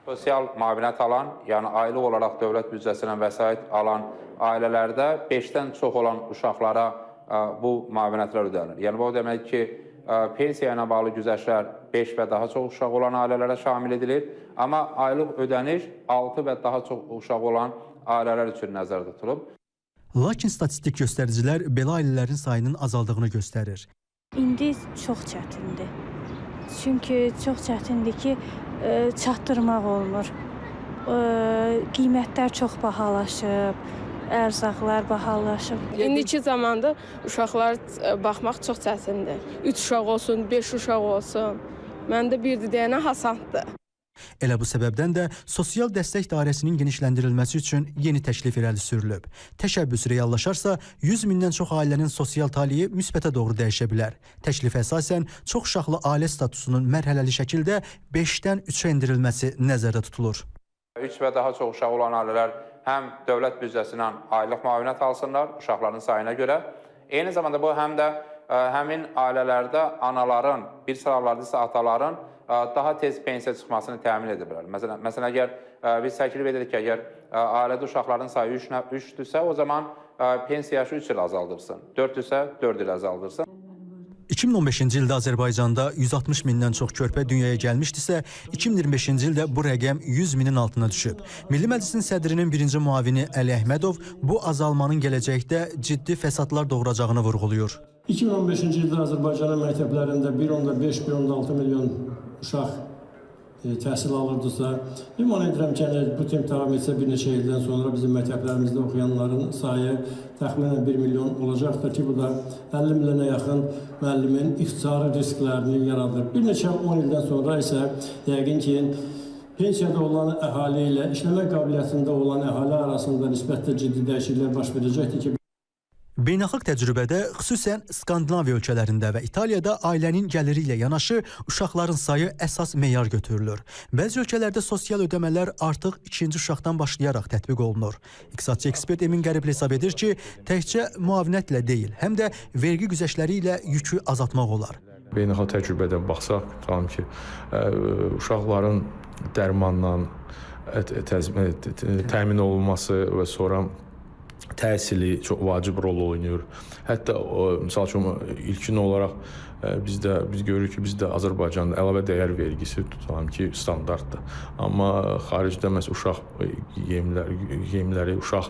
Sosial müavinət alan, yəni aylıq olaraq dövlət büdcəsindən vəsait alan ailələrdə 5-dən çox olan uşaqlara bu müavinətlər ödənilir. Yəni bu o demək ki, pensiya ilə bağlı güzəştlər 5 və daha çox uşaq olan ailələrə şamil edilir, amma aylıq ödəniş 6 və daha çox uşaq olan ailələr üçün nəzərdə tutulub. Lakin statistik göstəricilər belə ailələrin sayının azaldığını göstərir. İndi çox çətindir. Çünki çox çətindir ki, çatdırmaq olmur. Qiymətlər çox bahalaşıb, ərzaqlar bahalaşıb. İndiki zamanda uşaqlar baxmaq çox çətindir. 3 uşaq olsun, 5 uşaq olsun. Məndə birdir deyənə hasanddır. Elə bu səbəbdən də sosial dəstək dairəsinin genişləndirilməsi üçün yeni təklif irəli sürülüb. Təşəbbüs reallaşarsa 100 mindən çox ailənin sosial taliyi müsbətə doğru dəyişə bilər. Təklifə əsasən çox uşaqlı ailə statusunun mərhələli şəkildə 5-dən 3-ə endirilməsi nəzərdə tutulur. 3 və daha çox uşaq olan ailələr həm dövlət büdcəsindən aylıq müavinət alsınlar uşaqların sayına görə. Eyni zamanda bu həm də həmin ailələrdə anaların, bir sıralarda isə ataların daha tez pensiya çıxmasını təmin edə bilər. Məsələn, əgər biz təklif edirik ki, əgər ailədə uşaqların sayı 3-dürsə, o zaman pensiya yaşı 3 il azaldırsın, 4-dürsə 4 il azaldırsın. 2015-ci ildə Azərbaycanda 160 mindən çox körpə dünyaya gəlmişdisə, 2025-ci ildə bu rəqəm 100 minin altına düşüb. Milli Məclisin sədrinin birinci müavini Əli Əhmədov bu azalmanın gələcəkdə ciddi fəsadlar doğuracağını vurğulayır. 2015-ci ildə Azərbaycanın məktəblərində 1.5, 1.6 milyon uşaq təhsil alırdısa, ümid edirəm ki, bu temp davam etsə bir neçə ildən sonra bizim məktəblərimizdə oxuyanların sayı təxminən 1 milyon olacaqdır ki, bu da 50 milyona yaxın müəllimin ixtisari risklərini yaradır. Bir neçə 10 ildən sonra isə yəqin ki, pensiyada olan əhali ilə işləmə qabiliyyətində olan əhali arasında nisbətdə ciddi dəyişikliklər baş verəcəkdir ki, beynəlxalq təcrübədə, xüsusən Skandinaviya ölkələrində və İtaliyada ailənin gəliri ilə yanaşı uşaqların sayı əsas meyar götürülür. Bəzi ölkələrdə sosial ödəmələr artıq ikinci uşaqdan başlayaraq tətbiq olunur. İqtisadçı ekspert Emin Qəribli hesab edir ki, təkcə müavinətlə deyil, həm də vergi güzəştləri ilə yükü azaltmaq olar. Beynəlxalq təcrübədən baxsaq, tutalım ki, uşaqların dərmandan təmin olunması və sonra təhsili çox vacib rol oynayır. Hətta misal üçün ilkin olaraq biz görürük ki, bizdə Azərbaycanda əlavə dəyər vergisi tutalım ki, standartdır. Amma xaricdə məsələn uşaq yemləri, uşaq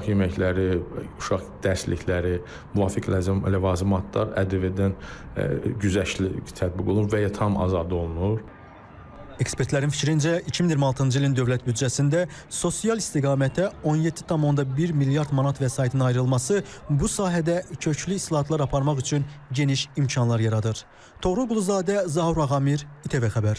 yeməkləri, uşaq dərslikləri, müvafiq ləvazimatlar ƏDV-dən güzəştli tətbiq olunur və ya tam azad olunur. Ekspertlərin fikrincə 2026-cı ilin dövlət büdcəsində sosial istiqamətə 17,1 milyard manat vəsaitin ayrılması bu sahədə köklü islahatlar aparmaq üçün geniş imkanlar yaradır. Toğrul Quluzadə, Zahur Ağamir, İTV Xəbər.